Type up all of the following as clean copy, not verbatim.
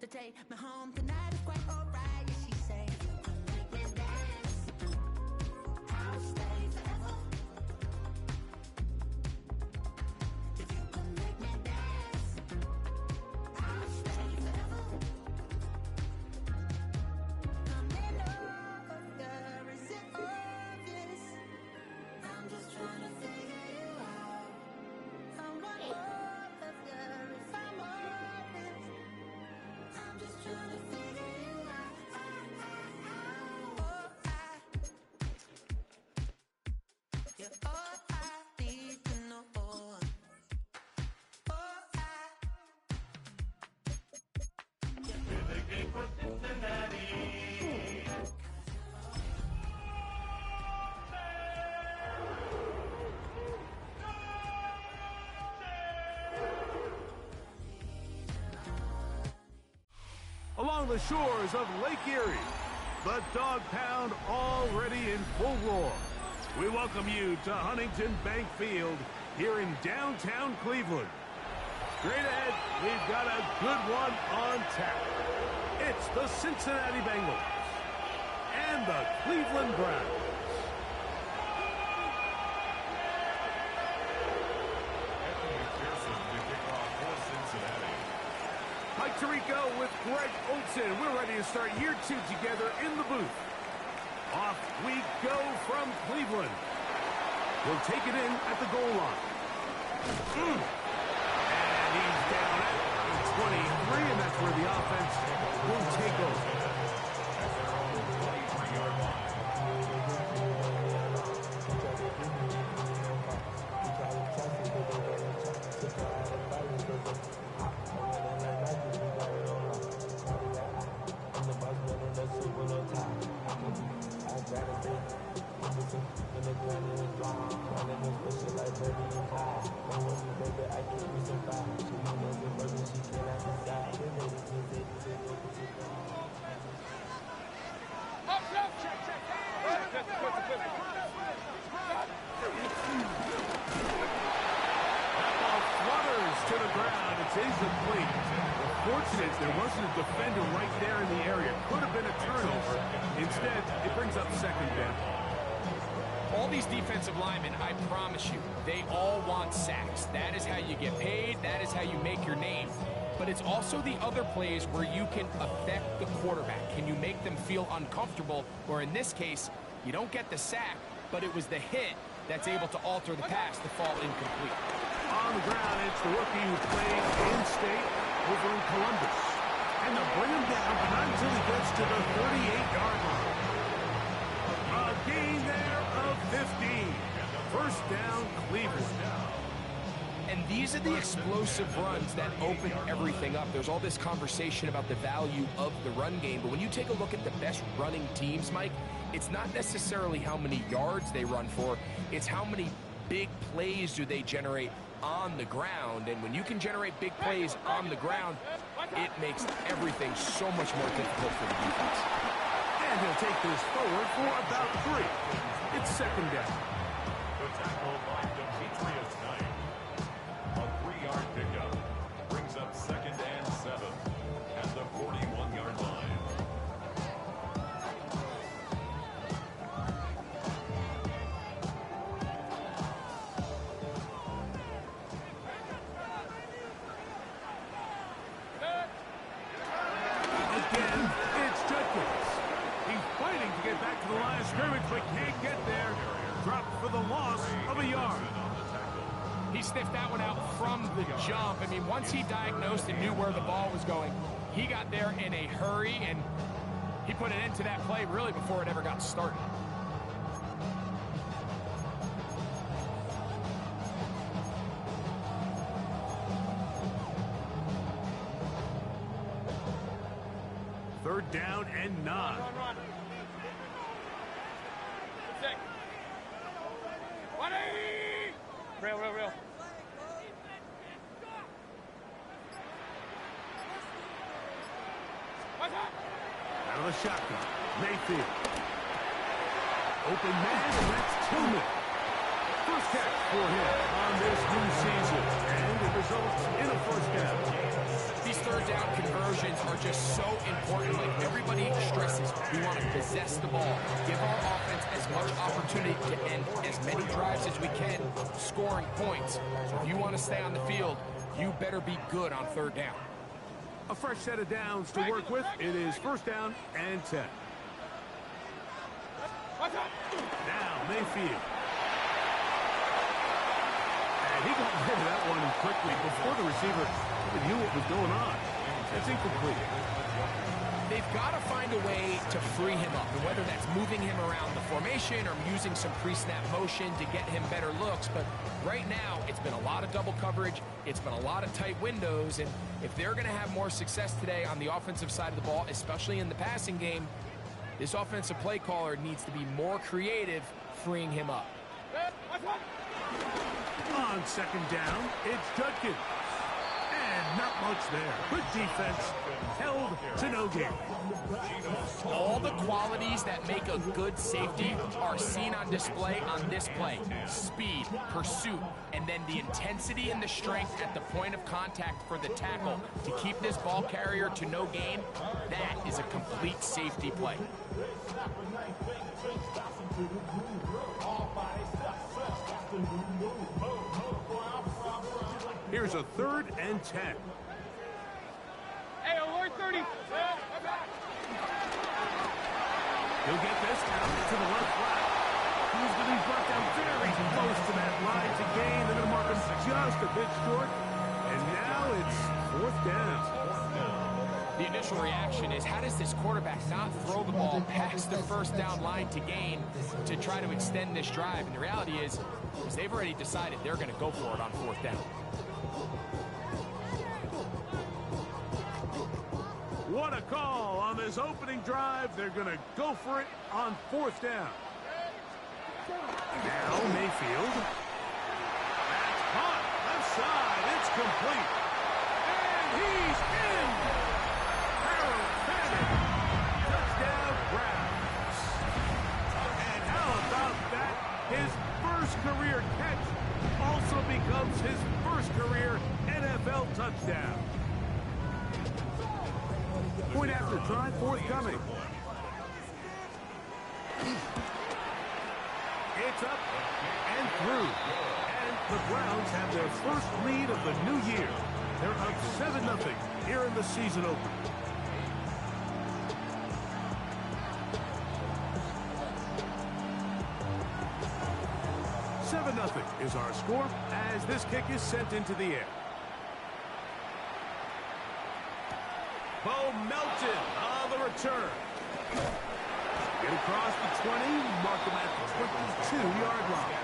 to take me home tonight is quite alright. Yeah, she say, you can make me dance. I'll stay forever. If you can make me dance, I'll stay forever. I'm in love, girl, is it obvious? I'm just trying to figure you out. I want all of you if I'm honest. I'm just trying to figure you out. You're all I need to know. Along the shores of Lake Erie, the Dog Pound already in full roar. We welcome you to Huntington Bank Field here in downtown Cleveland. Straight ahead, we've got a good one on tap. It's the Cincinnati Bengals and the Cleveland Browns. Mike Tirico with Greg Olson. We're ready to start year 2 together in the booth. Off we go from Cleveland. We'll take it in at the goal line. And he's down at 23, and that's where the offense will take over. Incomplete. Fortunate there wasn't a defender right there in the area. Could have been a turnover. Instead, it brings up second down. All these defensive linemen, I promise you, they all want sacks. That is how you get paid. That is how you make your name. But it's also the other plays where you can affect the quarterback. Can you make them feel uncomfortable? Or in this case, you don't get the sack, but it was the hit that's able to alter the pass to fall incomplete. On the ground, it's the rookie who played in-state over in Columbus. And they'll bring him down, but not until he gets to the 38-yard line. A gain there of 15. First down, Cleveland. And these are the explosive runs that open everything up. There's all this conversation about the value of the run game, but when you take a look at the best running teams, Mike, it's not necessarily how many yards they run for, it's how many big plays do they generate on the ground. And when you can generate big plays on the ground, it makes everything so much more difficult for the defense. And he'll take this forward for about 3. It's second down. The tackle by Demetrius Knight. A 3-yard pickup brings up second and 7 at the 41-yard line. But can't get there. Dropped for the loss of a yard. He sniffed that one out from the jump. I mean, once he diagnosed and knew where the ball was going, he got there in a hurry, and he put an end to that play really before it ever got started. Third down and 9. Run. Real. Out of the shotgun. Mayfield. Open man, and that's Tillman. First catch for him on this new season. And it results in a first down. These third down conversions are are just so important. Like everybody stresses, we want to possess the ball, give our offense as much opportunity to end as many drives as we can, scoring points. So if you want to stay on the field, you better be good on third down. A fresh set of downs to work with. It is first down and 10. Now Mayfield. And he got rid of that one quickly before the receiver even knew what was going on. That's incomplete. They've got to find a way to free him up, and whether that's moving him around the formation or using some pre-snap motion to get him better looks. But right now, it's been a lot of double coverage. It's been a lot of tight windows, and if they're going to have more success today on the offensive side of the ball, especially in the passing game, this offensive play caller needs to be more creative, freeing him up. On second down, it's Judkins. And not much there. Good defense, held to no gain. All the qualities that make a good safety are seen on display on this play. Speed, pursuit, and then the intensity and the strength at the point of contact for the tackle to keep this ball carrier to no gain. That is a complete safety play. Here's a 3rd and 10. Hey, alert 30. He'll get this out to the left flat. He's going to be brought down very close to that line to gain. They're going to mark him just a bit short. And now it's 4th down. The initial reaction is, how does this quarterback not throw the ball past the first down line to gain to try to extend this drive? And the reality is they've already decided they're going to go for it on 4th down. What a call on this opening drive. They're going to go for it on 4th down. Now Mayfield. That's hot. Left side. It's complete. And he's in. Harold Fanning. Touchdown Browns. And how about that? His first career catch also becomes his first career NFL touchdown. Point after try, forthcoming. It's up and through. And the Browns have their first lead of the new year. They're up 7-0 here in the season opener. $7-0 is our score as this kick is sent into the air. Bo Melton on the return. Get across the 20, mark him at the 22-yard line.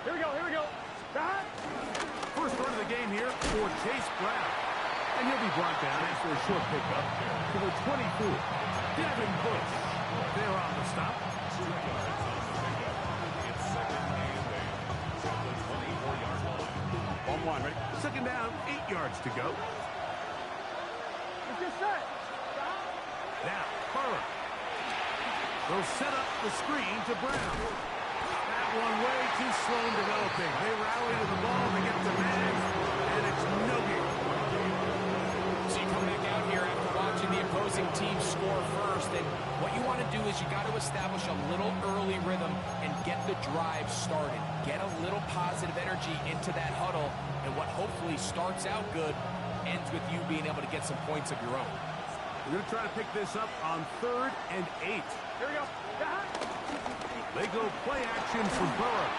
Here we go. First run of the game here for Chase Brown. And he'll be brought down after a short pickup to the 24. Devin Bush there on the stop. On 1, ready? Second down, 8 yards to go. It's just set. Now, Burrow. They'll set up the screen to Brown. That one way too slow in developing. They rally to the ball, they get the man, and it's no good. So you come back out here after watching the opposing team score first, and what you want to do is you got to establish a little early rhythm and get the drive started. Get a little positive energy into that huddle, and what hopefully starts out good ends with you being able to get some points of your own. We're going to try to pick this up on 3rd and 8. Here we go. They go play action from Burrow.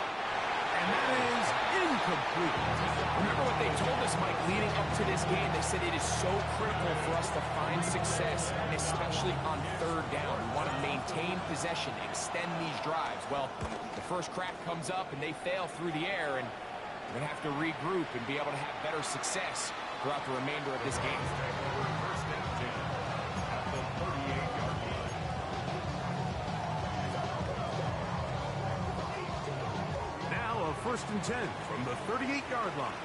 And that is incomplete. Remember what they told us, Mike, leading up to this game. They said it is so critical for us to find success, especially on 3rd down. We want to maintain possession, extend these drives. Well, the first crack comes up and they fail through the air, and we're going to have to regroup and be able to have better success throughout the remainder of this game. First and 10 at the 38-yard line. Now a 1st and 10 from the 38-yard line.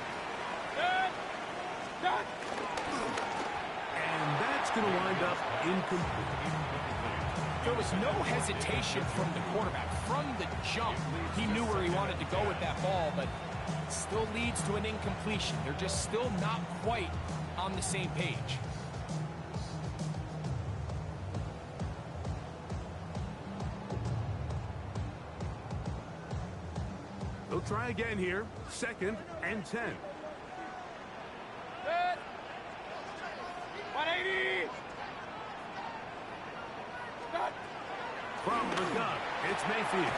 And that's going to wind up incomplete. There was no hesitation from the quarterback. From the jump, he knew where he wanted to go with that ball, but it still leads to an incompletion. They're just still not quite on the same page. They'll try again here. 2nd and 10. 180. From the gun, it's Mayfield.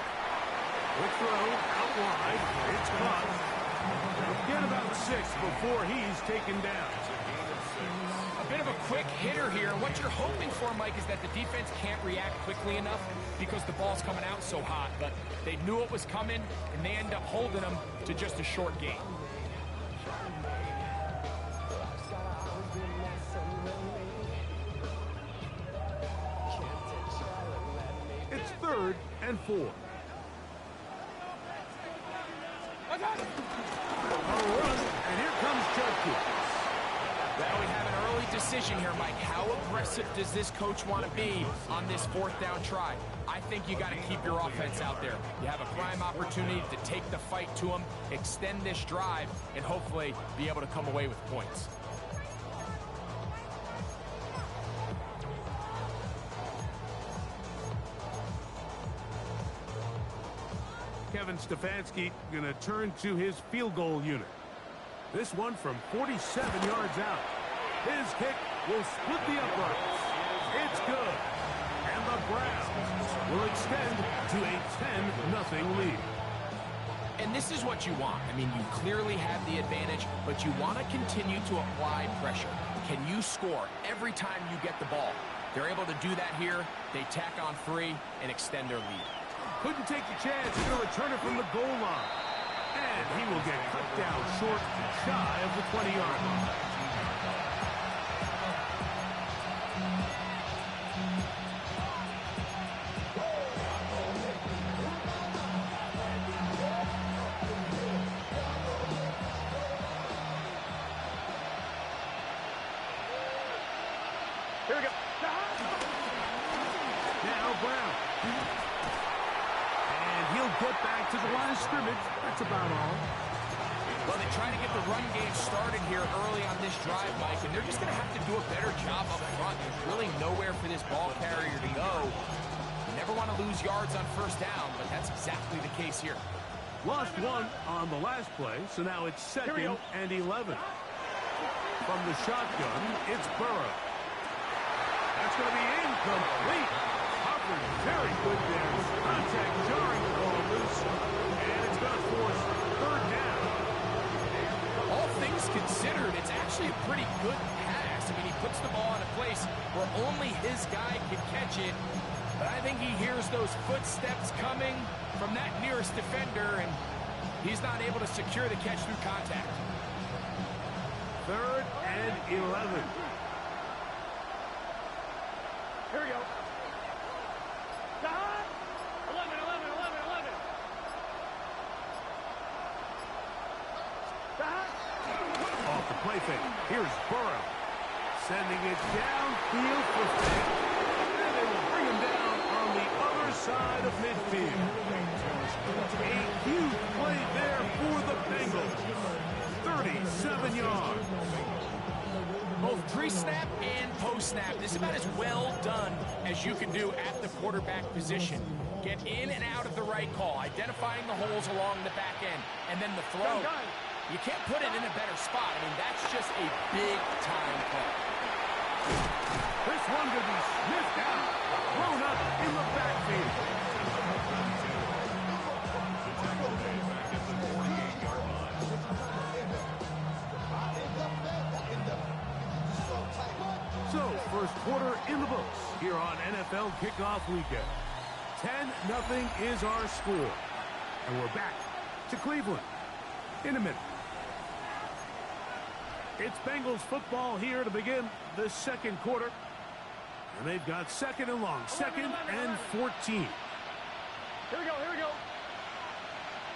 Quick throw, out wide, it's caught. They'll get about 6 before he's taken down. A bit of a quick hitter here. What you're hoping for, Mike, is that the defense can't react quickly enough because the ball's coming out so hot. But they knew it was coming, and they end up holding them to just a short gain. It's 3rd and 4. A run, and here comes Judkins. Well, we have an early decision here, Mike. How aggressive does this coach want to be on this 4th down try? I think you got to keep your offense out there. You have a prime opportunity to take the fight to them, extend this drive, and hopefully be able to come away with points. Kevin Stefanski going to turn to his field goal unit. This one from 47 yards out. His kick will split the uprights. It's good. And the Browns will extend to a 10-0 lead. And this is what you want. I mean, you clearly have the advantage, but you want to continue to apply pressure. Can you score every time you get the ball? They're able to do that here. They tack on 3 and extend their lead. Couldn't take the chance. He's going to return it from the goal line. And he will get cut down short, shy of the 20-yard line. Here we go. Now Brown. And he'll get back to the line of scrimmage. That's about all. Well, they try to get the run game started here early on this drive, Mike, and they're just going to have to do a better job up front. There's really nowhere for this ball carrier to go. You never want to lose yards on 1st down, but that's exactly the case here. Lost 1 on the last play, so now it's 2nd and 11. From the shotgun, it's Burrow. That's going to be incomplete. Hubbard, very good there. Contact jarring the ball loose, and it's going to force 3rd down. All things considered, it's actually a pretty good pass. I mean, he puts the ball in a place where only his guy can catch it. But I think he hears those footsteps coming from that nearest defender, and he's not able to secure the catch through contact. 3rd and 11. Here we go. 11, 11, 11, 11. Off the play fake. Here's Burrow. Sending it downfield for Fant. And they will bring him down on the other side of midfield. A huge play there for the Bengals. 37 yards. Both pre-snap and post-snap. This is about as well done as you can do at the quarterback position. Get in and out of the right call, identifying the holes along the back end, and then the throw. You can't put it in a better spot. I mean, that's just a big-time play. This one could be sniffed out, thrown up in the backfield. So, first quarter in the books here on NFL Kickoff Weekend. 10-0 is our score. And we're back to Cleveland in a minute. It's Bengals football here to begin the 2nd quarter. And they've got 2nd and long, 2nd and 14. Here we go, here we go.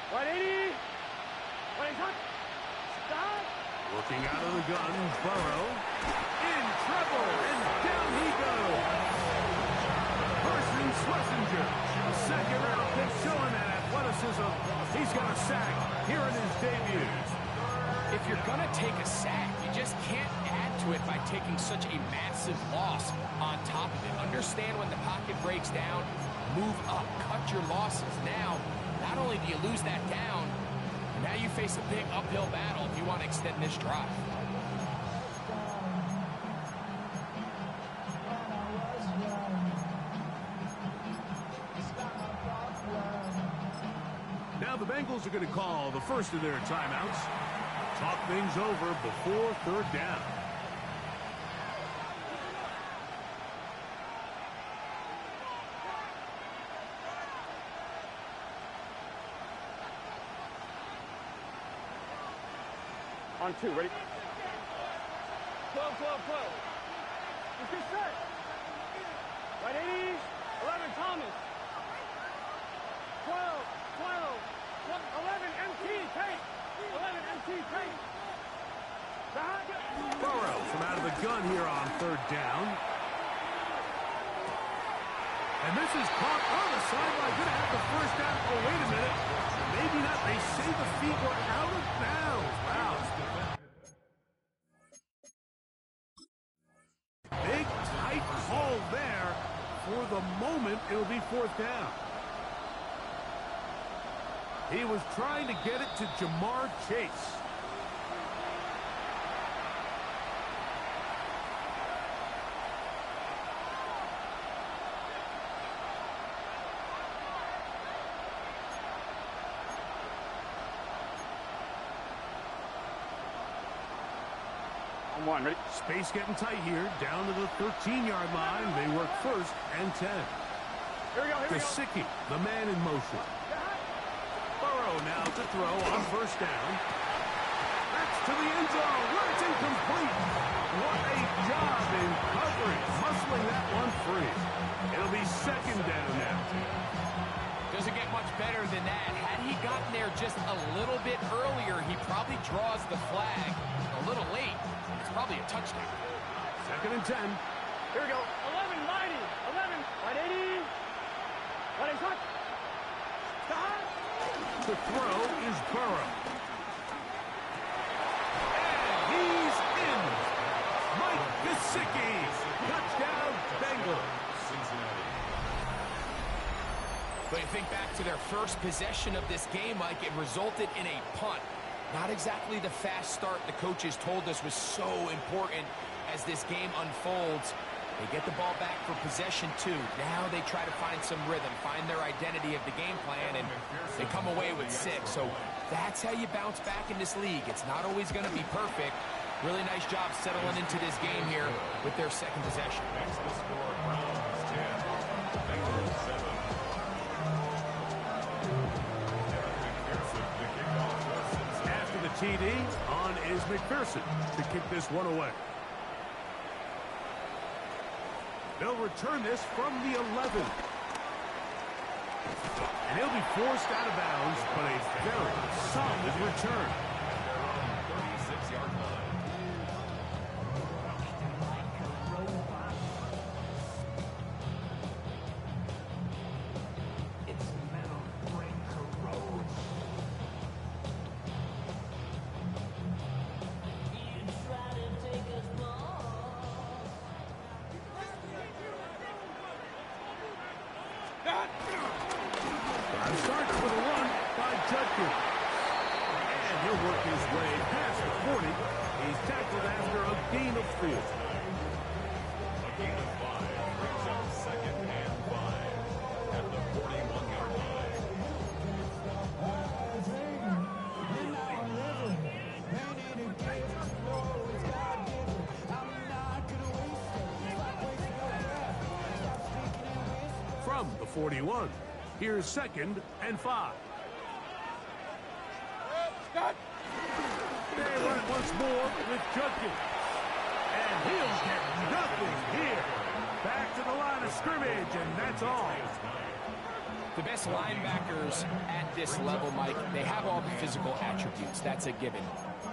180. 180. Stop. Looking out of the gun, Burrow. In trouble, and down he goes. Carson Schlesinger, a second-round pick showing that athleticism. He's got a sack here in his debut. If you're going to take a sack, you just can't add to it by taking such a massive loss on top of it. Understand when the pocket breaks down, move up, cut your losses. Now, not only do you lose that down, now you face a big uphill battle if you want to extend this drive. Now the Bengals are going to call the first of their timeouts. Talk things over before third down. On 2, ready? 12, 12, 12. Let's get set. Right 80s, 11 Thomas. 12, 12, 11 MT, take. 11 MT, take. Burrow from out of the gun here on third down. And this is caught on the sideline. Going to have the first down. Oh, wait a minute. Maybe not. They say the feet were out of bounds. Wow. Big, tight call there. For the moment, it'll be fourth down. He was trying to get it to Jamar Chase. On 1, ready? Space getting tight here. Down to the 13-yard line. They work first and 10. Here we go, here we go. Gesicki, the man in motion. Burrow now to throw on first down. That's to the end zone. Where it's incomplete. What a job in coverage. Muscling that one free. It'll be second down now. Doesn't get much better than that. Had he gotten there just a little bit earlier, he probably draws the flag a little late. It's probably a touchdown. Second and 10. Here we go. 11, mighty. 11, right 80. Right 80, touch. Stop. The throw is Burrow. And he's in. Mike Gesicki. Touchdown, Bengals. But you think back to their first possession of this game, Mike, it resulted in a punt. Not exactly the fast start the coaches told us was so important as this game unfolds. They get the ball back for possession 2. Now they try to find some rhythm, find their identity of the game plan, and they come away with 6. So that's how you bounce back in this league. It's not always going to be perfect. Really nice job settling into this game here with their second possession. Next the score, Browns 10, Bengals 7. After the TD, on is McPherson to kick this one away. They'll return this from the 11. And he'll be forced out of bounds, but a very solid return. 36-yard line. Starts with a run by Judkins. And he'll work his way past the 40. He's tackled after a gain of 4. A gain of 5 brings up second and 5 at the 41-yard line. From the 41, here's second and 5. They run it once more with Judkins. And he'll get nothing here. Back to the line of scrimmage, and that's all. The best linebackers at this level, Mike, they have all the physical attributes. That's a given.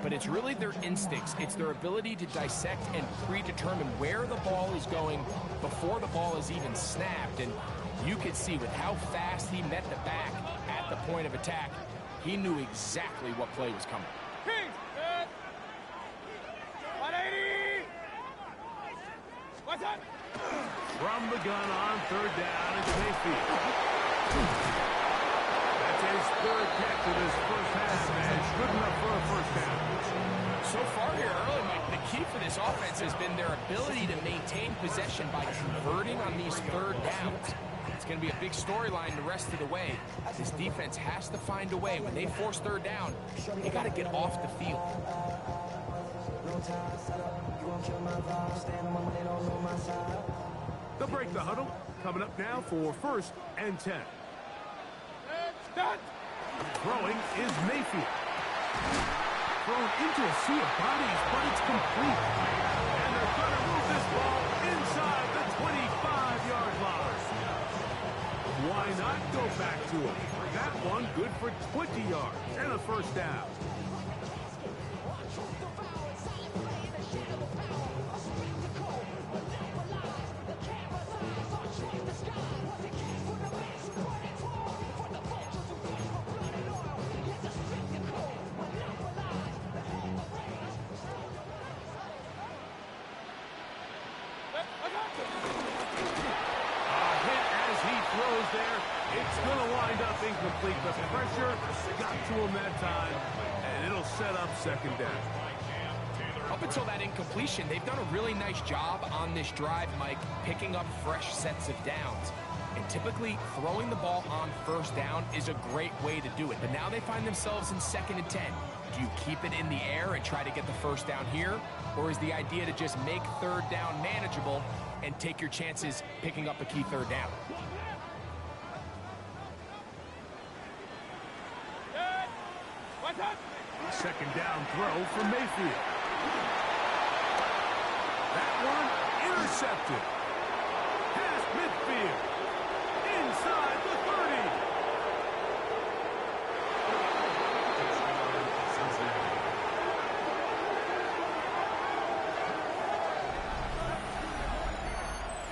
But it's really their instincts. It's their ability to dissect and predetermine where the ball is going before the ball is even snapped. And you could see with how fast he met the back at the point of attack, he knew exactly what play was coming. Kings, 180. What's up? From the gun on third down, it's Mayfield. That's his third catch of his first half, and it's good enough for a first down. So far here early, Mike, the key for this offense has been their ability to maintain possession by converting on these third downs. It's going to be a big storyline the rest of the way. This defense has to find a way. When they force third down, they got to get off the field. They'll break the huddle. Coming up now for 1st and 10. Throwing is Mayfield. Thrown into a sea of bodies, but it's complete. And they're going to move this ball inside the 25-yard line. Why not go back to it? That one good for 20 yards and a first down. It's going to wind up incomplete. The pressure got to him that time, and it'll set up second down. Up until that incompletion, they've done a really nice job on this drive, Mike, picking up fresh sets of downs. And typically, throwing the ball on first down is a great way to do it. But now they find themselves in 2nd and 10. Do you keep it in the air and try to get the first down here? Or is the idea to just make third down manageable and take your chances picking up a key third down? Second down throw for Mayfield. That one intercepted. Past midfield. Inside the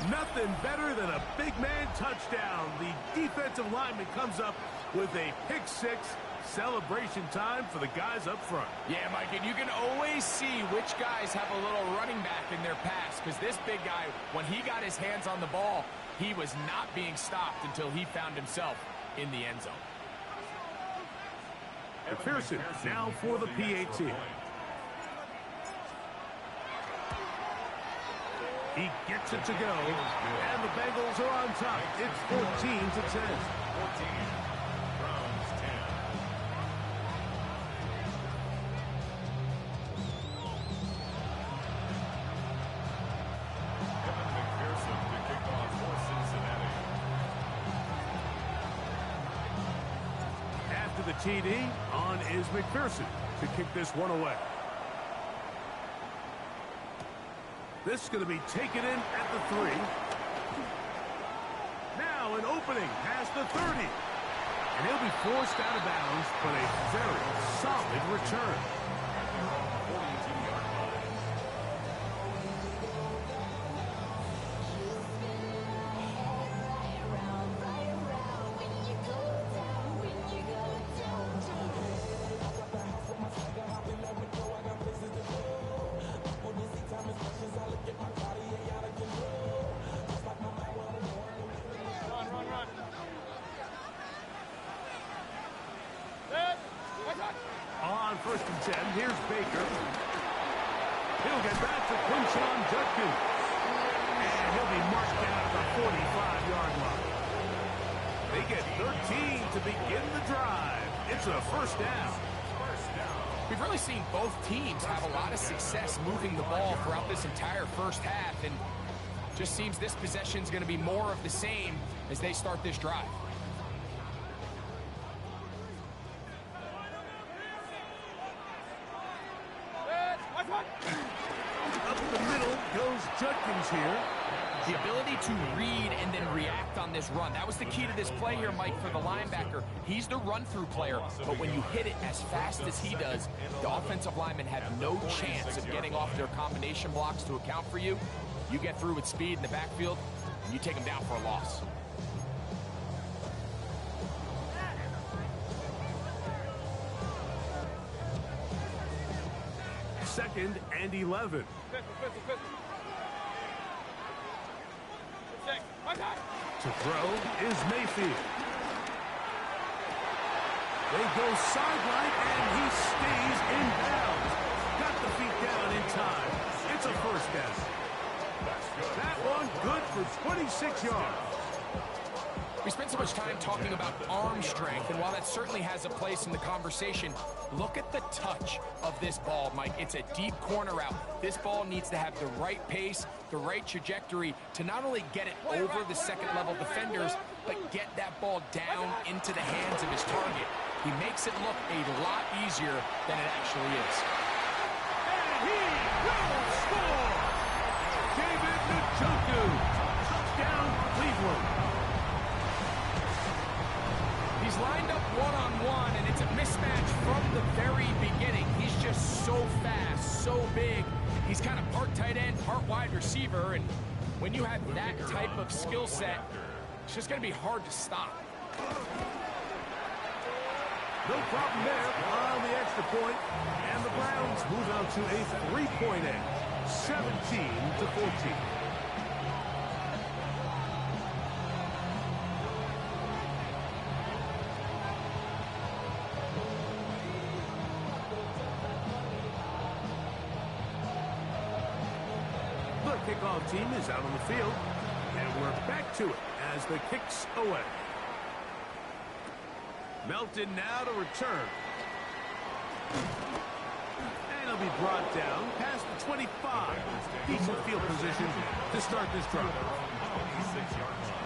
30. Nothing better than a big man touchdown. The defensive lineman comes up with a pick six. Celebration time for the guys up front. Yeah, Mike, and you can always see which guys have a little running back in their pass, because this big guy, when he got his hands on the ball, he was not being stopped until he found himself in the end zone. McPherson now for the PAT. He gets it to go, and the Bengals are on top. It's 14-10. The TD on is McPherson to kick this one away. This is going to be taken in at the 3. Now an opening past the 30. And he'll be forced out of bounds, but a very solid return. On 1st and 10, here's Baker. He'll get back to Quinshon Judkins. And he'll be marked down at the 45-yard line. They get 13 to begin the drive. It's a first down. We've really seen both teams have a lot of success moving the ball throughout this entire first half, and just seems this possession is going to be more of the same as they start this drive. Up the middle goes Judkins here. The ability to read and then react on this run. That was the key to this play here, Mike, for the linebacker. He's the run-through player, but when you hit it as fast as he does, the offensive linemen have no chance of getting off their combination blocks to account for you. You get through with speed in the backfield, and you take them down for a loss. Second and 11. To throw is Mayfield. They go sideline, and he stays in bounds. Got the feet down in time. It's a first down. That one good for 26 yards. We spent so much time talking about arm strength, and while that certainly has a place in the conversation, look at the touch of this ball, Mike. It's a deep corner route. This ball needs to have the right pace, the right trajectory to not only get it over the second-level defenders, but get that ball down into the hands of his target. He makes it look a lot easier than it actually is. And he will score! David Njoku. Touchdown, Cleveland. He's lined up one-on-one, and it's a mismatch from the very beginning. He's just so fast, so big. He's kind of part tight end, part wide receiver, and when you have that type of skill set, it's just going to be hard to stop. No problem there on the extra point, and the Browns move out to a three-point edge, 17-14. The kickoff team is out on the field, and we're back to it as the kick's away. Melton now to return. And he'll be brought down past the 25. Decent field position to start this drive. 26-yard line.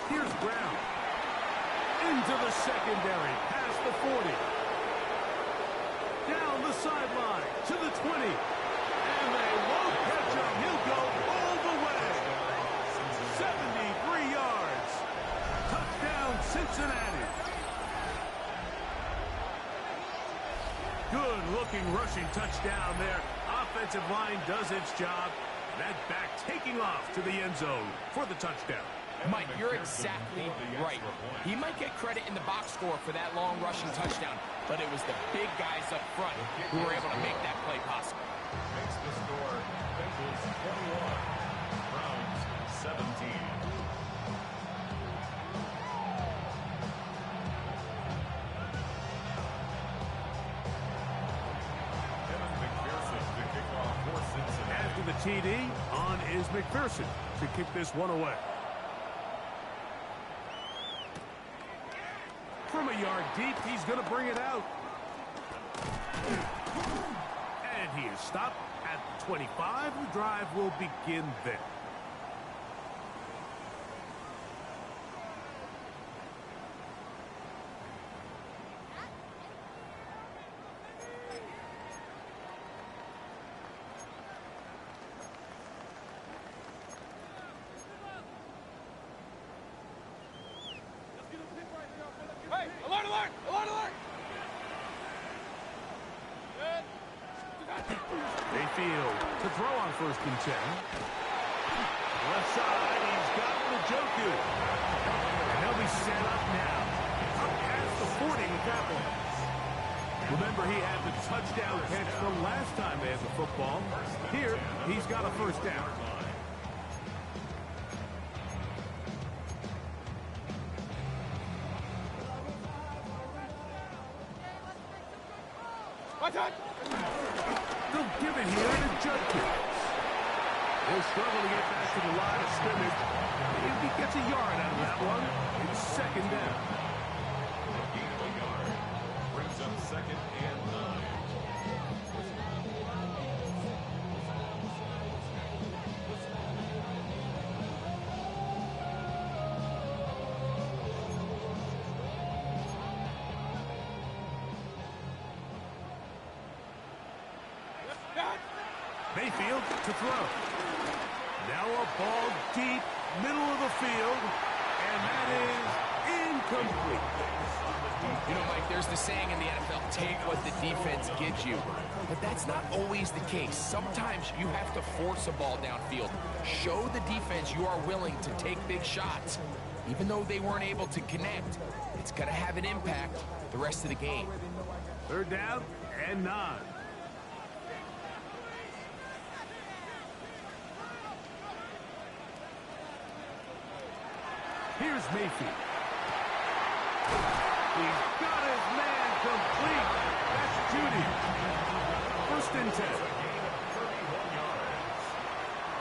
Here's Brown. Into the secondary, past the 40. Down the sideline to the 20. And they won't catch him. He'll go all the way. 73 yards. Touchdown, Cincinnati. Good-looking rushing touchdown there. Offensive line does its job. That back taking off to the end zone for the touchdown. Mike, you're exactly right. He might get credit in the box score for that long rushing touchdown, but it was the big guys up front who were able to make that play possible. Makes the score Bengals 21, Browns 17. Kevin McPherson to kick off for Cincinnati. After the TD, on is McPherson to kick this one away. From a yard deep, he's going to bring it out. And he is stopped at the 25. The drive will begin there. Hey, alert, alert, alert, alert! Mayfield to throw on 1st and 10. Left side, he's got Njoku. And he'll be set up now. Up past the 40 with that one. Remember, he had the touchdown catch the last time they had the football. Here, he's got a 1st down. Watch out! They'll give it here to Judkins. He'll struggle to get back to the line of scrimmage. If he gets a yard out of that one, it's second down. A gain of a yard brings up second and 9. Mayfield to throw. Now a ball deep, middle of the field, and that is incomplete. You know, Mike, there's the saying in the NFL, take what the defense gives you. But that's not always the case. Sometimes you have to force a ball downfield. Show the defense you are willing to take big shots. Even though they weren't able to connect, it's going to have an impact the rest of the game. Third down and 9. Here's Mayfield. He's got his man complete. That's Judy. First and 10. A gain of 31 yards.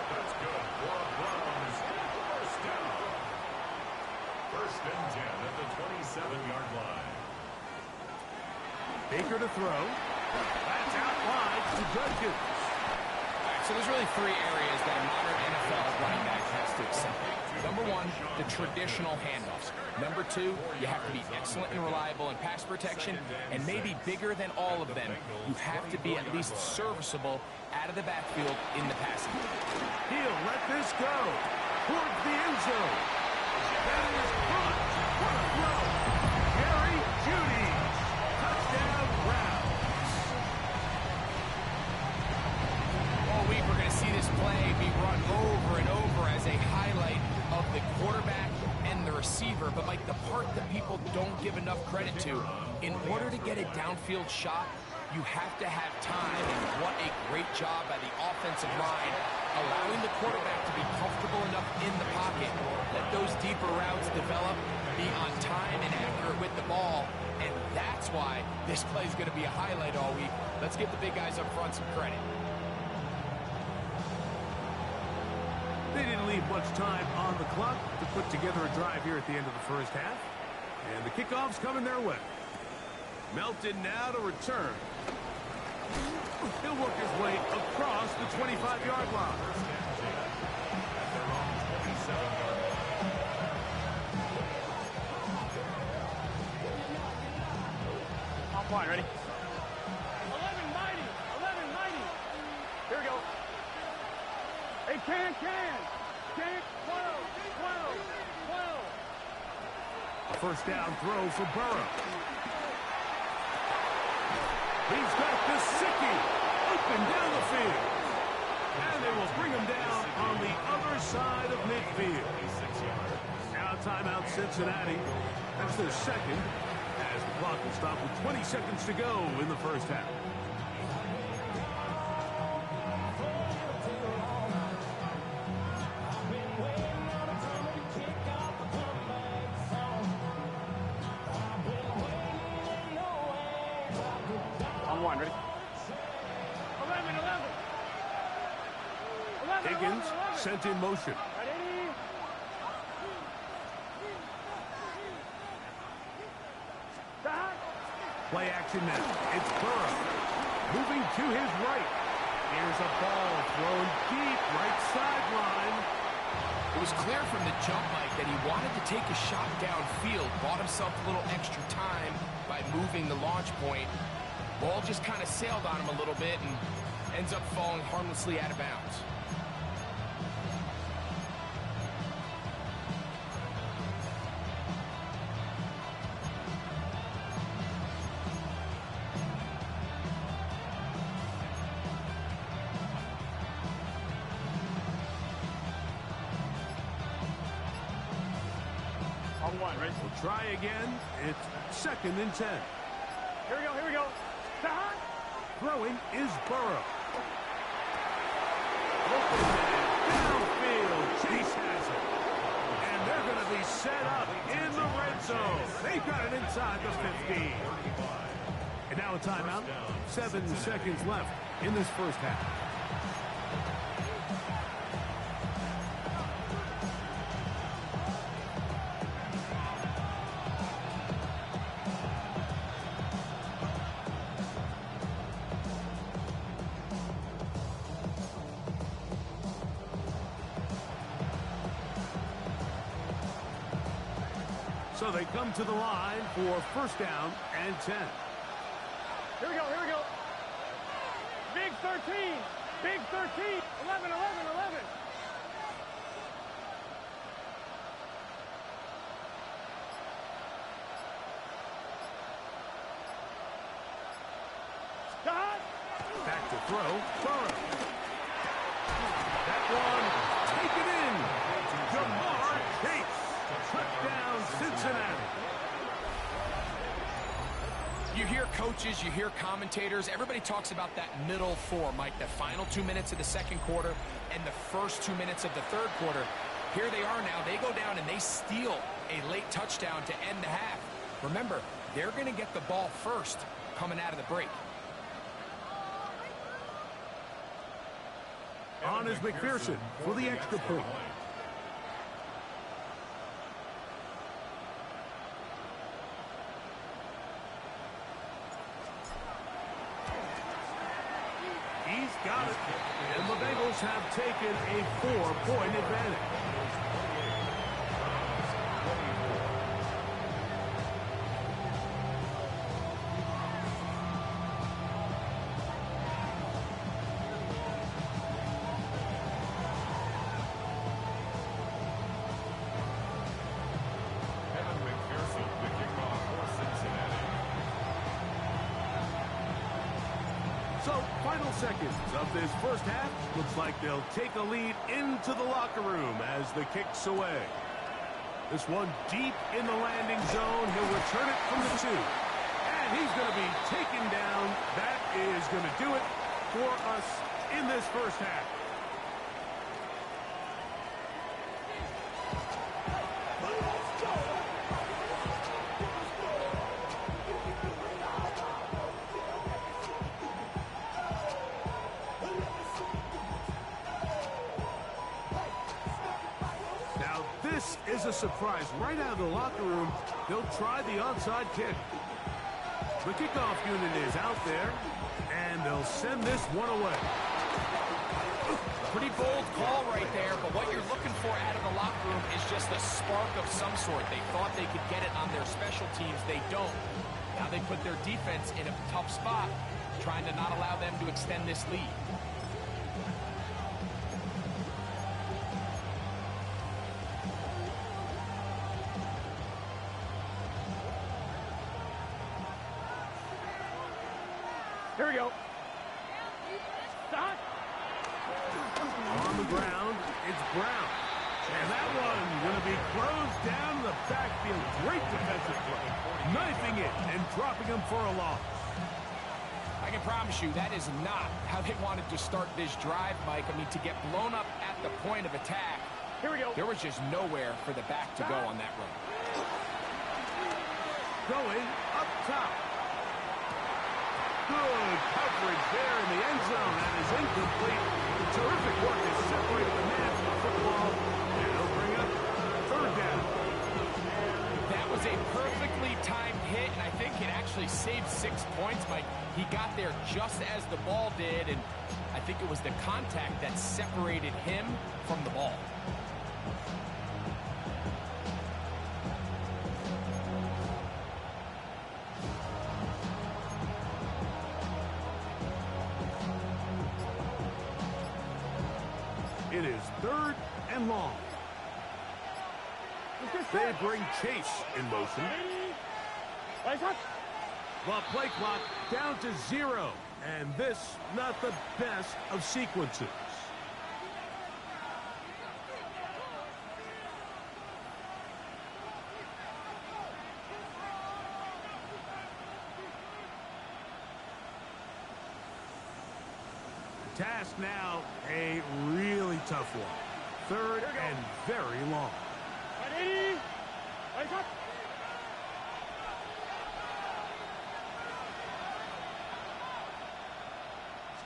That's good for a Browns first down. First and 10 at the 27-yard line. Baker to throw. That's out wide to Judkins. So there's really 3 areas that a modern NFL running back has to excel. Number 1, the traditional handoffs. Number 2, you have to be excellent and reliable in pass protection, and maybe bigger than all of them, you have to be at least serviceable out of the backfield in the passing game. He'll let this go towards the end zone. That is caught. What a throw. Jerry Jeudy. Touchdown Browns. All week we're going to see this play be run over and over as a highlight of the quarterback and the receiver. But, Mike, the part that people don't give enough credit to, in order to get a downfield shot, you have to have time. And what a great job by the offensive line, allowing the quarterback to be comfortable enough in the pocket, let those deeper routes develop, be on time and accurate with the ball. And that's why this play is going to be a highlight all week. Let's give the big guys up front some credit. They didn't leave much time on the clock to put together a drive here at the end of the first half. And the kickoff's coming their way. Melton now to return. He'll work his way across the 25-yard line. At their own 27-yard line. On point, ready? 1190, 1190. Here we go. Hey, can, 12, 12, 12. First down throw for Burrow. He's got Gesicki open down the field. And they will bring him down on the other side of midfield. Now timeout Cincinnati. That's their second, as the clock will stop with 20 seconds to go in the first half. On one, ready? 11, 11. 11, Higgins 11, 11. sent in motion. Ready? Stop. Play action now. It's Burrow. Moving to his right. Here's a ball thrown deep right sideline. It was clear from the jump, Mike, that he wanted to take a shot downfield, bought himself a little extra time by moving the launch point. Ball just kind of sailed on him a little bit and ends up falling harmlessly out of bounds. On one, ready? We'll try again. It's second and 10. Here we go, here we go. Stop. Throwing is Burrow. Downfield, Chase has it. And they're going to be set up in the red zone. They've got it inside the 15. And now a timeout. 7 seconds left in this first half. So they come to the line for first down and 10. Here we go, here we go. Big 13, big 13, 11, 11, 11. Stop. Back to throw, Burrow. That one, taken in. Jamar Chase. Touchdown, Cincinnati. You hear coaches, you hear commentators, everybody talks about that middle four, Mike, the final 2 minutes of the second quarter and the first 2 minutes of the third quarter. Here they are now. They go down and they steal a late touchdown to end the half. Remember, they're going to get the ball first coming out of the break. On is McPherson for the extra point. He's got it. And the Bengals have taken a 4-point advantage. Evan McPherson, the kickoff for Cincinnati. So, final seconds of this first half. Looks like they'll take a lead into the locker room as the kick's away. This one deep in the landing zone. He'll return it from the 2. And he's going to be taken down. That is going to do it for us in this first half. Now, this is a surprise. Right out of the locker room, they'll try the onside kick. The kickoff unit is out there, and they'll send this one away. Pretty bold call right there, but what you're looking for out of the locker room is just a spark of some sort. They thought they could get it on their special teams. They don't. Now they put their defense in a tough spot, trying to not allow them to extend this lead. Here we go. Stop. On the ground, it's Brown. And that one going to be closed down the backfield. Great defensive play. Knifing it and dropping him for a loss. I can promise you that is not how they wanted to start this drive, Mike. I mean, to get blown up at the point of attack, Here we go. there was just nowhere for the back to go on that run. Going up top. Good coverage there in the end zone. That is incomplete. Terrific work to separate the man from the football. And he'll bring up third down. That was a perfectly timed hit, and I think it actually saved 6 points, Mike. He got there just as the ball did, and I think it was the contact that separated him from the ball. It is third and long. They bring Chase in motion. Lights up. The play clock down to 0. And this, not the best of sequences. Task now, a really tough one. Third and very long. 180. Lights up.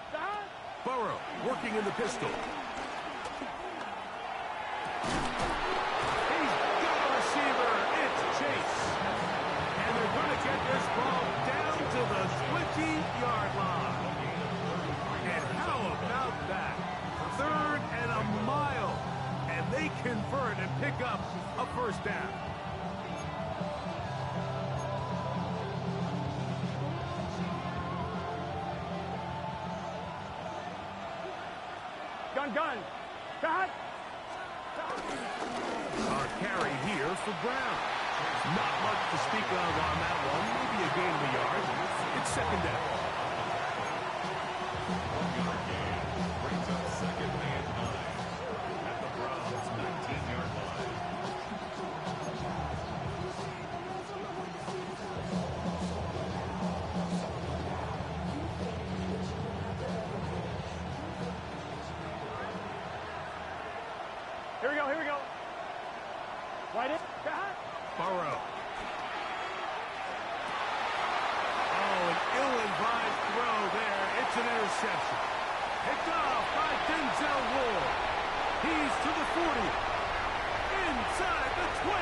Stop. working in the pistol. He's got a receiver. It's Chase. And they're going to get this ball down to the 20-yard line. And how about that? 3rd and a mile. And they convert and pick up a first down. Gun. Cut. Our carry here for Brown. Not much to speak of on that one. Maybe a gain of a yard. It's 2nd down. 1-yard gain brings up 2nd and 9 at the Browns' 19-yard line. Here we go. Right in. Cut. Burrow. Oh, an ill-advised throw there. It's an interception. Picked off by Denzel Ward. He's to the 40. Inside the 20.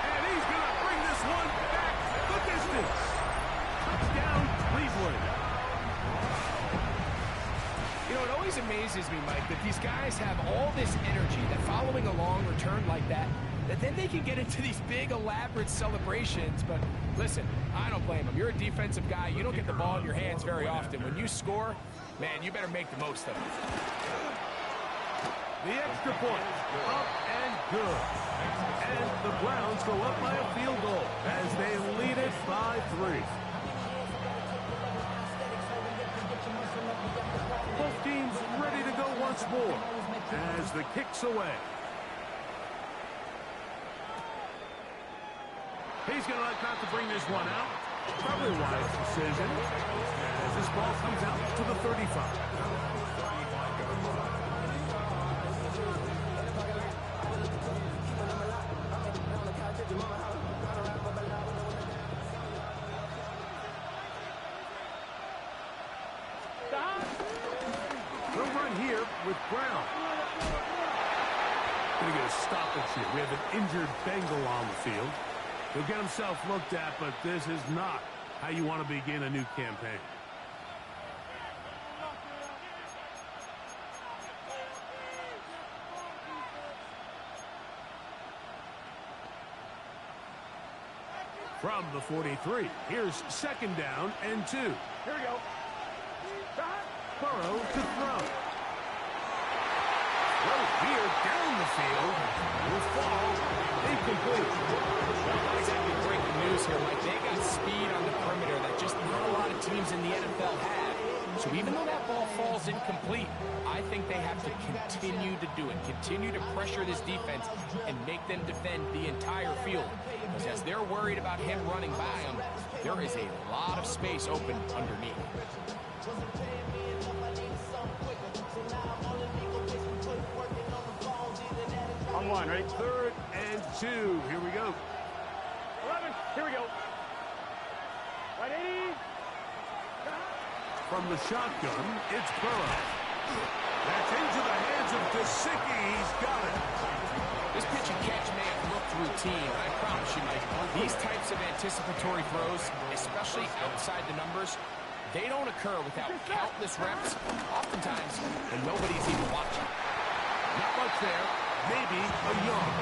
And he's going to bring this one back the distance. Touchdown, Cleveland. You know, it always amazes me, Mike, that these guys have all this energy, that following a long return like that then they can get into these big, elaborate celebrations. But listen, I don't blame them. You're a defensive guy. You don't get the ball in your hands very often. When you score, man, you better make the most of it. The extra point, up and good. And the Browns go up by a field goal as they lead it by 3. Both teams ready to go once more as the kick's away. He's going to like not to bring this one out. Probably a wise decision as this ball comes out to the 35. We'll run here with Brown. Going to get a stoppage here. We have an injured Bengal on the field. He'll get himself looked at, but this is not how you want to begin a new campaign. From the 43, here's 2nd down and 2. Here we go. Burrow to throw. Throw here down the field. Will fall incomplete. Not exactly breaking news here, Mike. They got speed on the perimeter that just not a lot of teams in the NFL have. So even though that ball falls incomplete, I think they have to continue to do it. Continue to pressure this defense and make them defend the entire field. Because as they're worried about him running by them, there is a lot of space open underneath. On one, ready? 3rd and 2. Here we go. 11. Here we go. Right 80. From the shotgun, it's Burrow. That's into the hands of Gesicki. He's got it. This pitch and catch may have looked routine, but I promise you, Mike, these types of anticipatory throws, especially outside the numbers, they don't occur without countless reps, oftentimes when nobody's even watching. Not much there. Maybe a yard.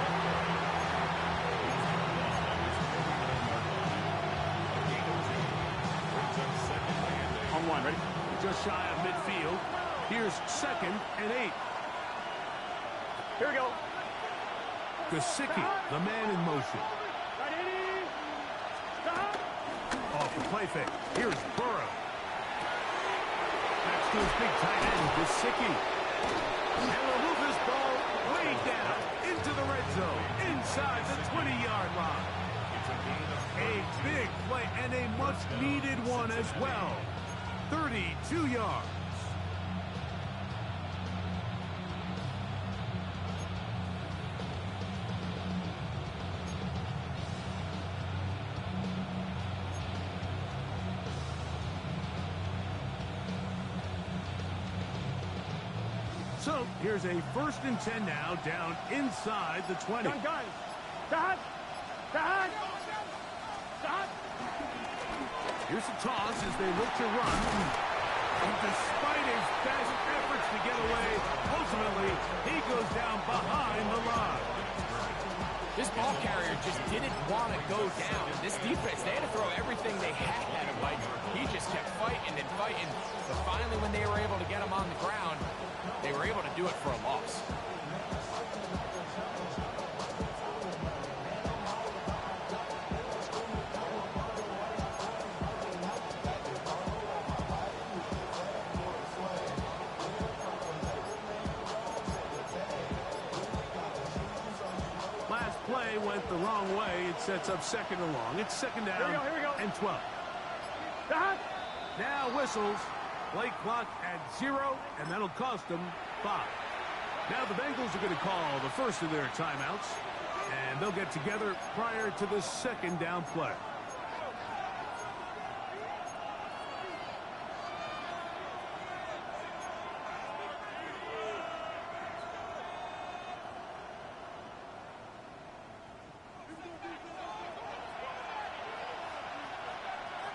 On one, ready? Just shy of midfield. Here's 2nd and 8. Here we go. Gesicki, the man in motion. Right 80. Stop. Off the play fake. Here's Burrow. That's to his big tight end, Gesicki. And we'll move this ball way down into the red zone, inside the 20-yard line. A big play and a much-needed one as well. 32 yards. So here's a 1st and 10 now, down inside the 20. Gun, gun. Start. Start. Start. Here's a toss as they look to run. And despite his best efforts to get away, ultimately, he goes down behind the line. This ball carrier just didn't want to go down. This defense, they had to throw everything they had at him, Mike. He just kept fighting and fighting. But finally, when they were able to get him on the ground, they were able to do it for a loss. Last play went the wrong way. It sets up 2nd and long. It's 2nd down Here we go. and 12. Start. Now whistles. Play clock at 0, and that'll cost them 5. Now the Bengals are going to call the first of their timeouts, and they'll get together prior to the 2nd down play.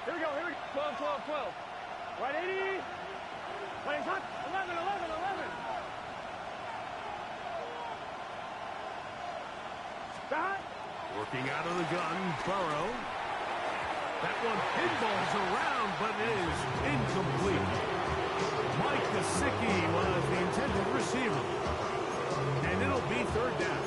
Here we go. 12, 12, 12. Right 80. Right shot. 11, 11, 11. Start. Working out of the gun, Burrow. That one pinballs around, but it is incomplete. Mike Gesicki was the intended receiver. And it'll be 3rd down.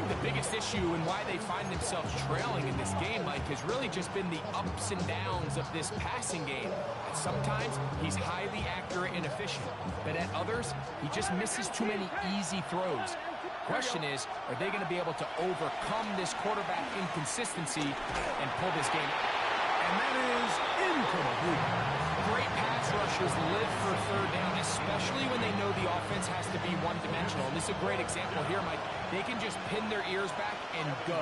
The biggest issue and why they find themselves trailing in this game, Mike, has really just been the ups and downs of this passing game. And sometimes he's highly accurate and efficient, but at others, he just misses too many easy throws. Question is, are they going to be able to overcome this quarterback inconsistency and pull this game? And that is incomplete. Great pass rushers live for 3rd down, especially when they know the offense has to be one-dimensional. And this is a great example here, Mike. They can just pin their ears back and go.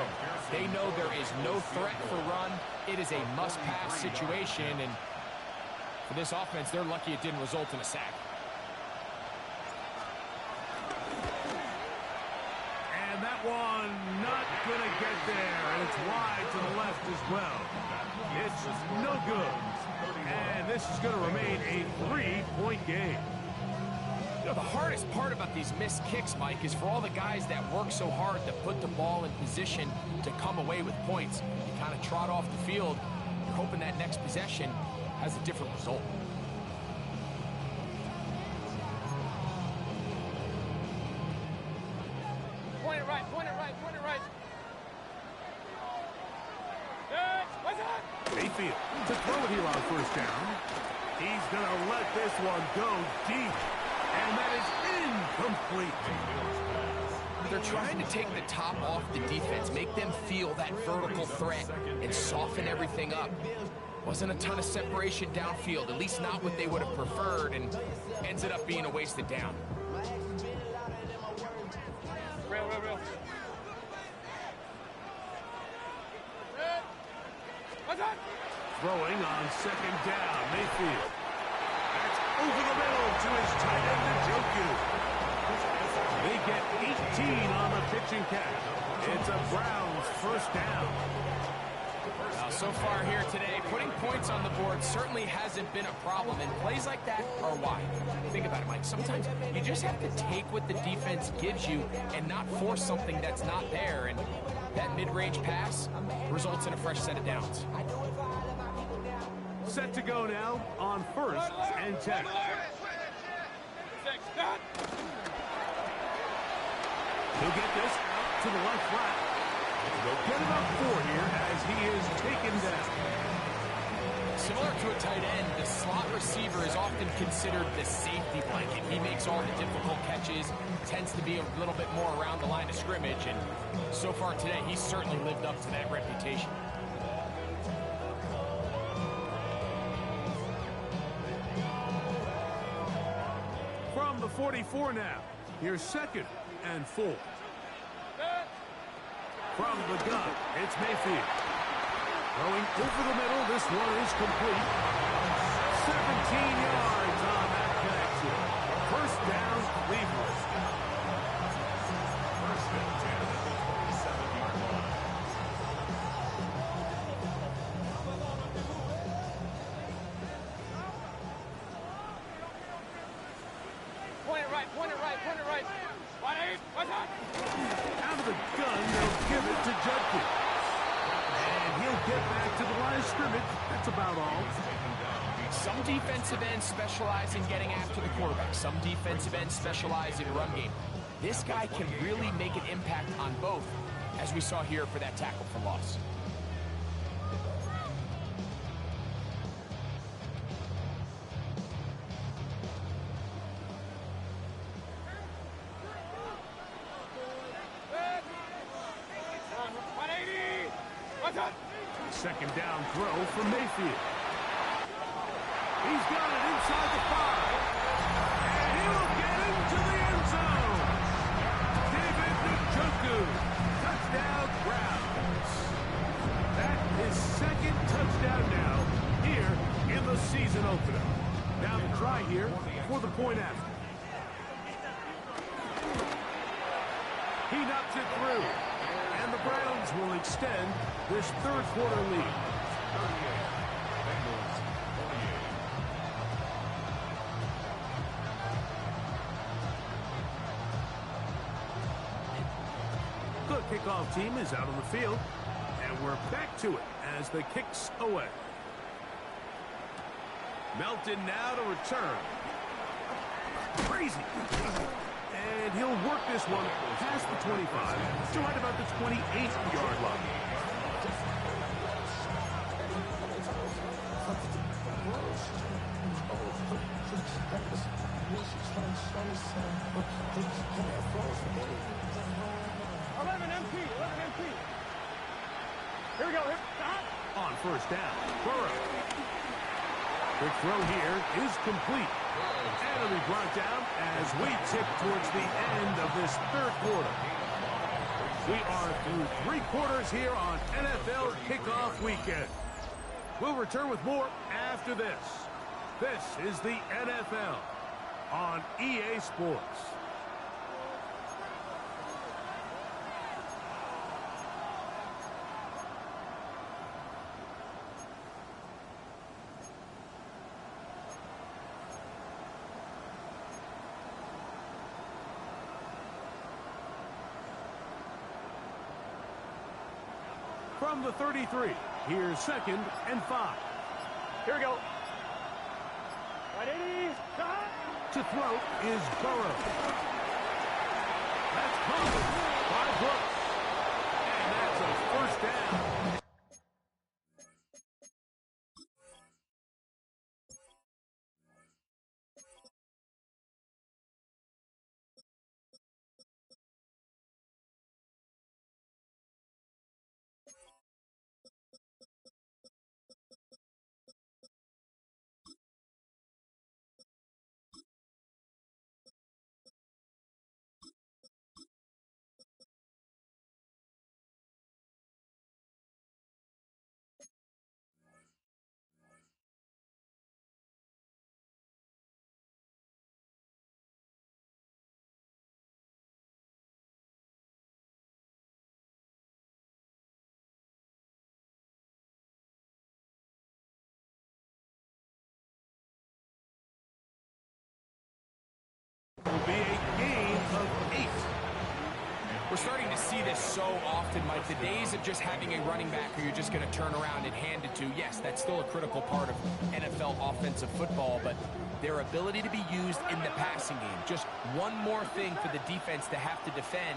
They know there is no threat for run. It is a must-pass situation, and for this offense, they're lucky it didn't result in a sack. And that one not going to get there. And it's wide to the left as well. It's no good. And this is going to remain a 3-point game. You know, the hardest part about these missed kicks, Mike, is for all the guys that work so hard to put the ball in position to come away with points. You kind of trot off the field, you're hoping that next possession has a different result. Point it right. Point it right. Point it right. Good. What's up? Mayfield to throw it here on 1st down. He's going to let this one go deep. And that is incomplete. They're trying to take the top off the defense, make them feel that vertical threat, and soften everything up. Wasn't a ton of separation downfield, at least not what they would have preferred, and ends it up being a wasted down. Real. Good. What's up? Throwing on 2nd down. Mayfield. That's over the middle to his tight end, Njoku. They get 18 on the pitching catch. It's a Browns 1st down. Now, so far here today, putting points on the board certainly hasn't been a problem, and plays like that are why. Think about it, Mike. Sometimes you just have to take what the defense gives you and not force something that's not there, and that mid-range pass results in a fresh set of downs. Set to go now on 1st and 10. He'll get this out to the left flat. They'll get it up 4 here as he is taken down. Similar to a tight end, the slot receiver is often considered the safety blanket. He makes all the difficult catches, tends to be a little bit more around the line of scrimmage, and so far today, he's certainly lived up to that reputation. From the 44 now, here's 2nd and 4. From the gun, it's Mayfield. Throwing over the middle, this one is complete. 17 yards on that connection. 1st down the gun, they'll give it to Judkins. And he'll get back to the line of scrimmage. That's about all. Some defensive ends specialize in getting after the quarterback. Some defensive ends specialize in run game. This guy can really make an impact on both, as we saw here for that tackle for loss. Second down throw for Mayfield. He's got it inside the 5. And he'll get into the end zone. David Njoku. Touchdown Browns. That is second touchdown now here in the season opener. Now the try here for the point after. He knocks it through. And the Browns will extend this third quarter lead. The kickoff team is out on the field, and we're back to it as the kick's away. Melton now to return. Crazy. And he'll work this one past the 25 to right about the 28-yard line. Here we go. On first down, Burrow. The throw here is complete. And it'll be brought down as we tick towards the end of this third quarter. We are through 3 quarters here on NFL Kickoff Weekend. We'll return with more after this. This is the NFL on EA Sports. From the 33, here's 2nd and 5. Here we go. Right 80. Stop. To throw is Burrow. That's caught by Brooks. And that's a first down. Will be a gain of 8. We're starting to see this so often, Mike. The days of just having a running back who you're just going to turn around and hand it to, yes, that's still a critical part of NFL offensive football, but their ability to be used in the passing game, just one more thing for the defense to have to defend,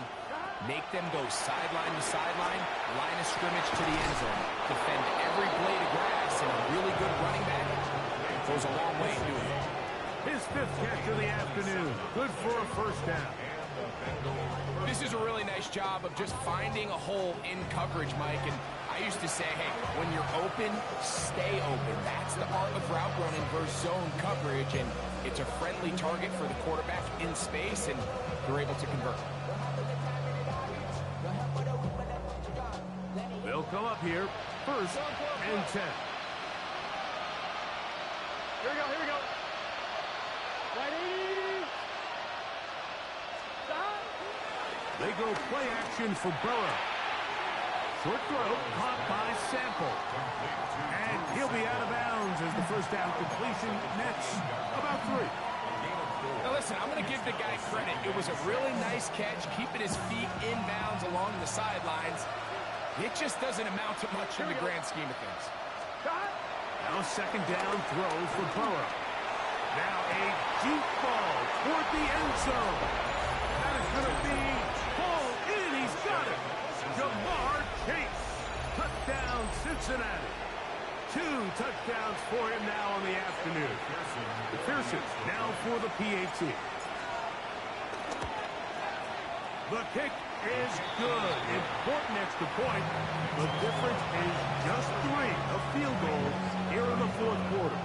make them go sideline to sideline, line of scrimmage to the end zone, defend every blade of grass, and a really good running back goes a long way in doing it. His 5th catch of the afternoon. Good for a first down. This is a really nice job of just finding a hole in coverage, Mike. And I used to say, hey, when you're open, stay open. That's the art of route running versus zone coverage. And it's a friendly target for the quarterback in space, and they're able to convert. They'll come up here. 1st and 10. Here we go. Here we go. Right 80. Stop. They go play action for Burrow. Short throw caught by Sample. And he'll be out of bounds as the first down completion nets about 3. Now listen, I'm going to give the guy credit. It was a really nice catch, keeping his feet in bounds along along the sidelines. It just doesn't amount to much in the grand scheme of things. Now second down throw for Burrow. Now a deep ball toward the end zone. That is going to be pulled in. He's got it. Jamar Chase. Touchdown, Cincinnati. 2 touchdowns for him now on the afternoon. Pearson now for the PAT. The kick is good. Important extra point. The difference is just 3 of field goals here in the fourth quarter.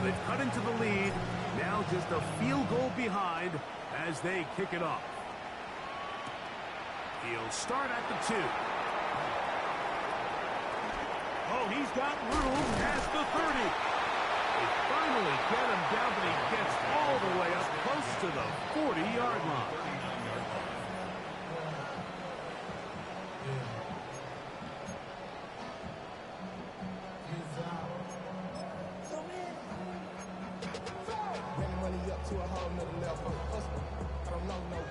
They've cut into the lead. Now just a field goal behind as they kick it off. He'll start at the 2. Oh, he's got room past the 30. They finally get him down, but he gets all the way up close to the 40-yard line.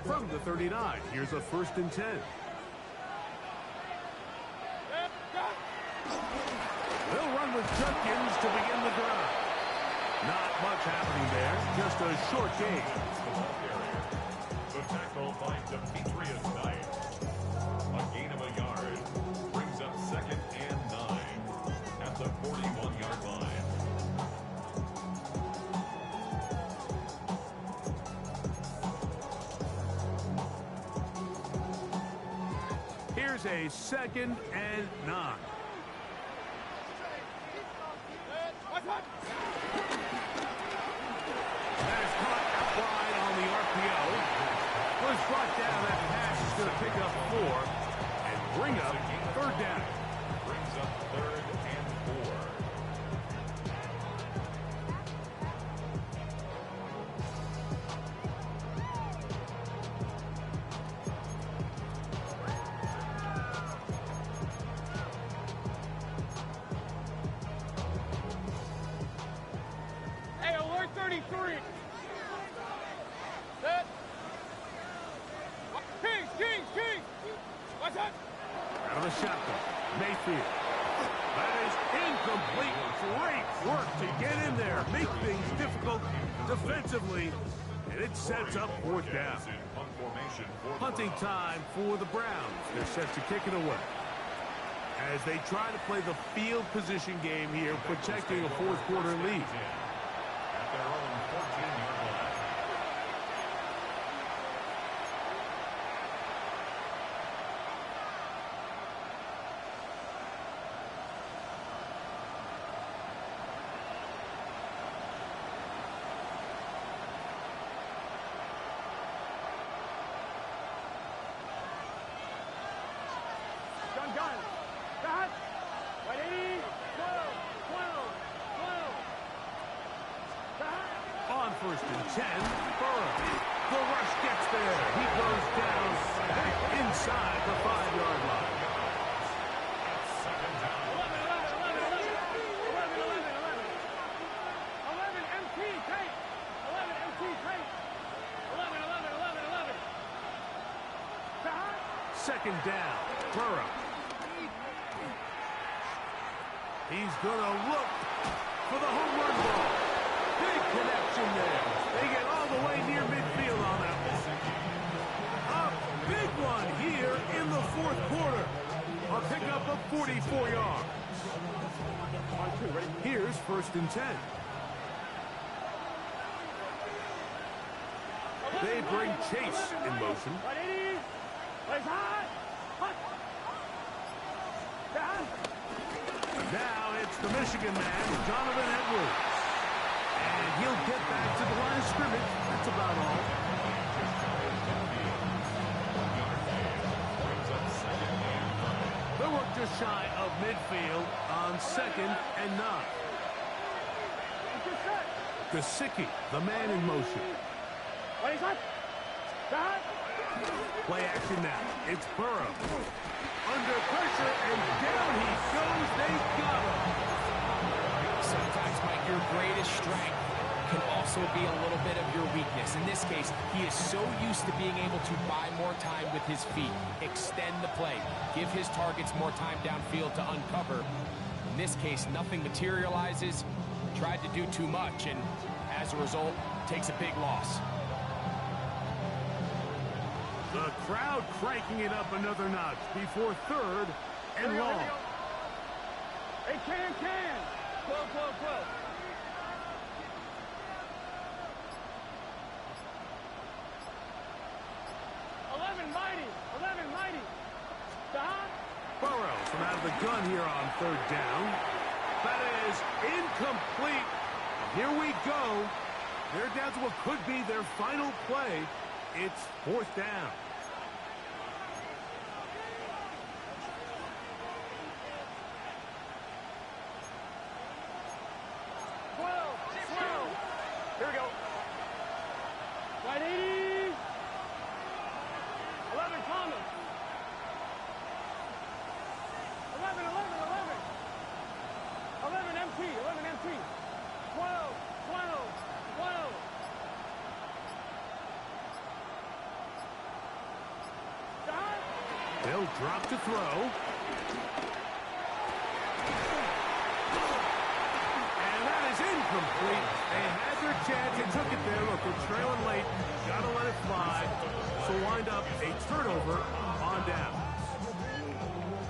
From the 39, here's a 1st and 10. They'll run with Judkins to begin the drive. Not much happening there, just a short gain. The tackle by Demetrius Knight. A gain of a yard brings up 2nd and 9 at the 41-yard line. Here's a 2nd and 9. That is caught out wide on the RPO. Was brought down. That pass is going to pick up 4 and bring up 3rd down. Brings up 3rd and 4. Hey, alert 33. Set. Kings. What's that? Out of the shotgun, Mayfield. That is incomplete. Great work to get in there. Make things difficult defensively. And it sets up 4th down. Punting time for the Browns. They're set to kick it away. As they try to play the field position game here, protecting a fourth quarter lead. At their own 14-yard line. Gun. Got. 180. 12. On 1st and 10, Burrow. The rush gets there. He goes down back inside the 5-yard line. 11 MT tape. 11 MT tape. 11. 2nd down, Burrow. He's going to look for the home run ball. Big connection there. They get all the way near midfield on that one. A big one here in the fourth quarter. A pickup of 44 yards. Here's 1st and 10. They bring Chase in motion. 180. Plays hot. Now it's the Michigan man, Donovan Edwards. And he'll get back to the line of scrimmage. That's about all. They'll work just shy of midfield on 2nd and 9. Gesicki, the man in motion. Play action now. It's Burrow. Under pressure, and down he goes. They got him. Sometimes, Mike, your greatest strength can also be a little bit of your weakness. In this case, he is so used to being able to buy more time with his feet, extend the play, give his targets more time downfield to uncover. In this case, nothing materializes, tried to do too much, and as a result, takes a big loss. The crowd cranking it up another notch before 3rd and long. Hey, can. Close. 11 mighty. Burrows from out of the gun here on 3rd down. That is incomplete. Here we go. They're down to what could be their final play. It's 4th down. Here we go. Right 80. 11 Thomas. 11 MT. 12. They'll drop to throw. And that is incomplete. They had their chance. They took it there. Look, they're trailing late. Got to let it fly. So wind up a turnover on down.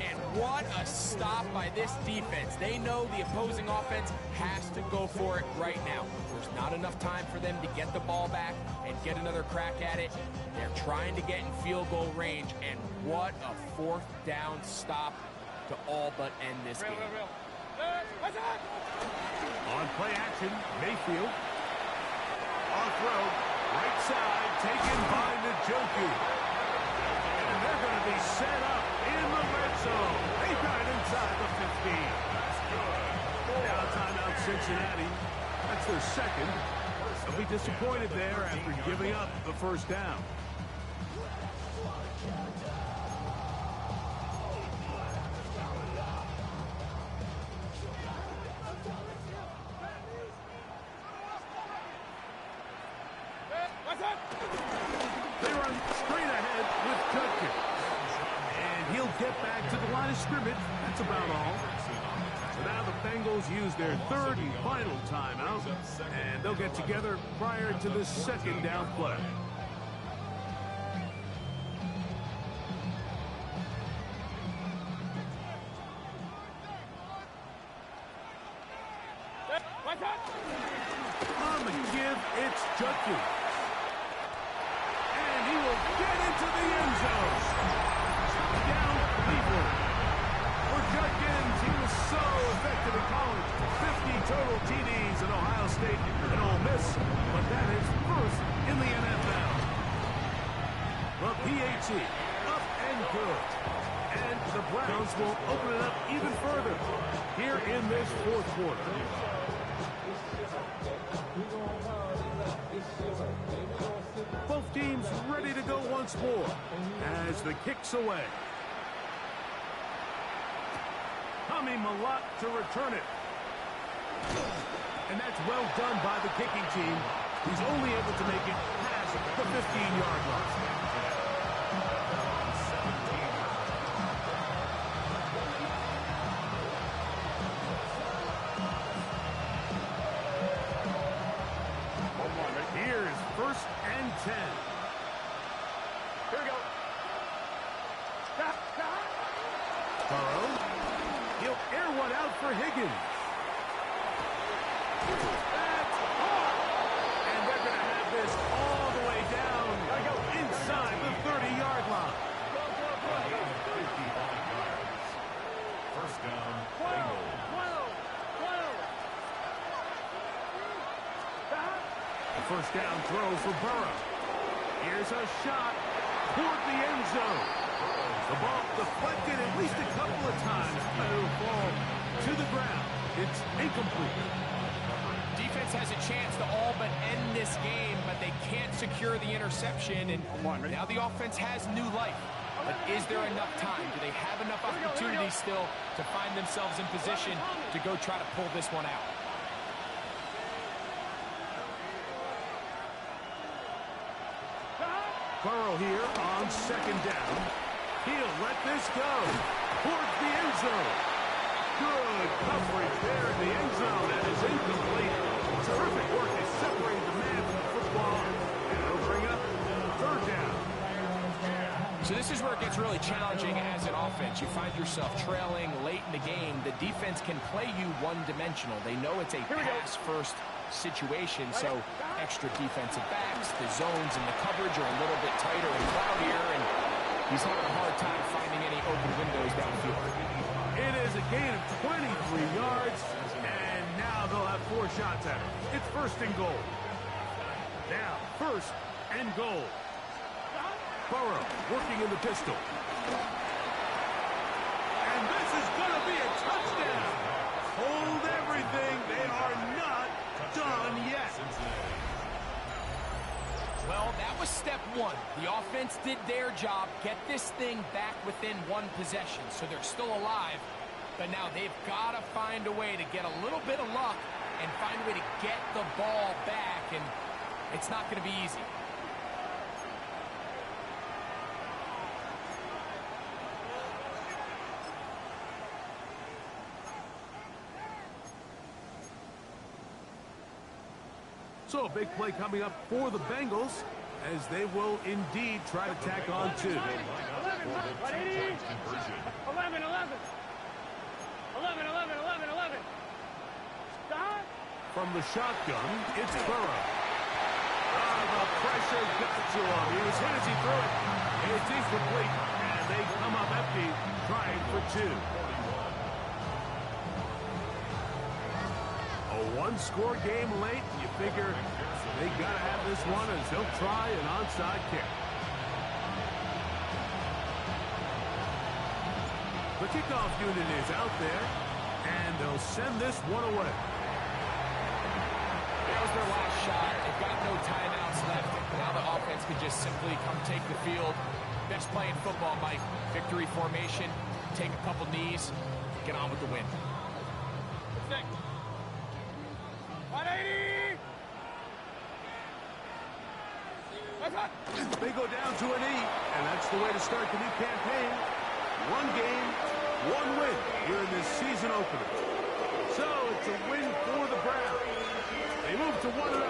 And what a stop by this defense. They know the opposing offense has to go for it right now. There's not enough time for them to get the ball back and get another crack at it. They're trying to get in field goal range, and what a 4th down stop to all but end this game. On play action, Mayfield. Off road, right side, taken by Njoku. And they're going to be set up in the red zone. They got it inside the 15. Now timeout Cincinnati. That's their 2nd. They'll be disappointed there after giving up the 1st down. They run straight ahead with Judkins. And he'll get back to the line of scrimmage. That's about all. So now the Bengals use their 3rd and final timeout. And they'll get together prior to the 2nd down play. On the give, it's Judkins. And he will get into the end zone. Down Cleveland. For Judkins, he was so effective in college. 50 total TDs at Ohio State and Ole Miss. But that is 1st in the NFL. The PAT, up and good. And the Browns will open it up even further here in this 4th quarter. Both teams ready to go once more as the kick's away. Hami Malott to return it. And that's well done by the kicking team. He's only able to make it past the 15-yard line. Here's 1st and 10. Here we go. Burrow. He'll air one out for Higgins. That's hard. And they're going to have this all the way down inside the 30-yard line. 55 yards. 1st down, Bengals. The 1st down throw for Burrow. Here's a shot toward the end zone. The ball deflected at least a couple of times, but it'll fall to the ground. It's incomplete. Defense has a chance to all but end this game, but they can't secure the interception, and now the offense has new life. But is there enough time? Do they have enough opportunities still to find themselves in position to go try to pull this one out? Burrow here on second down. He'll let this go towards the end zone. Good coverage there in the end zone. That is incomplete. Terrific work. They separated the man from the football. And it'll bring up third down. So this is where it gets really challenging as an offense. You find yourself trailing late in the game. The defense can play you one-dimensional. They know it's a pass-first situation, so extra defensive backs, the zones and the coverage are a little bit tighter and cloudier, and he's having a hard time finding any open windows downfield. It is a gain of 23 yards, and now they'll have 4 shots at it. It's first and goal. Now, first and goal. Burrow working in the pistol. And this is going to be a touchdown. Hold everything. They are not done yet. Well, that was step one. The offense did their job, get this thing back within one possession, so they're still alive. But now they've got to find a way to get a little bit of luck and find a way to get the ball back, and it's not going to be easy. So a big play coming up for the Bengals as they will indeed try to tack on 2. 11, 11. 11, 11, 11. Stop. From the shotgun, it's Burrow. The pressure got to him. He was hit as he threw it. It's incomplete, and they come up empty, trying for 2. A one-score game late. You figure they got to have this one as he'll try an onside kick. The kickoff unit is out there, and they'll send this one away. That was their last shot. They've got no timeouts left. Now the offense can just simply come take the field. Best play in football, Mike. Victory formation, take a couple knees, get on with the win. 180. They go down to an E, and that's the way to start the new campaign. One game, one win here in this season opener. So it's a win for the Browns. They move to 1-0.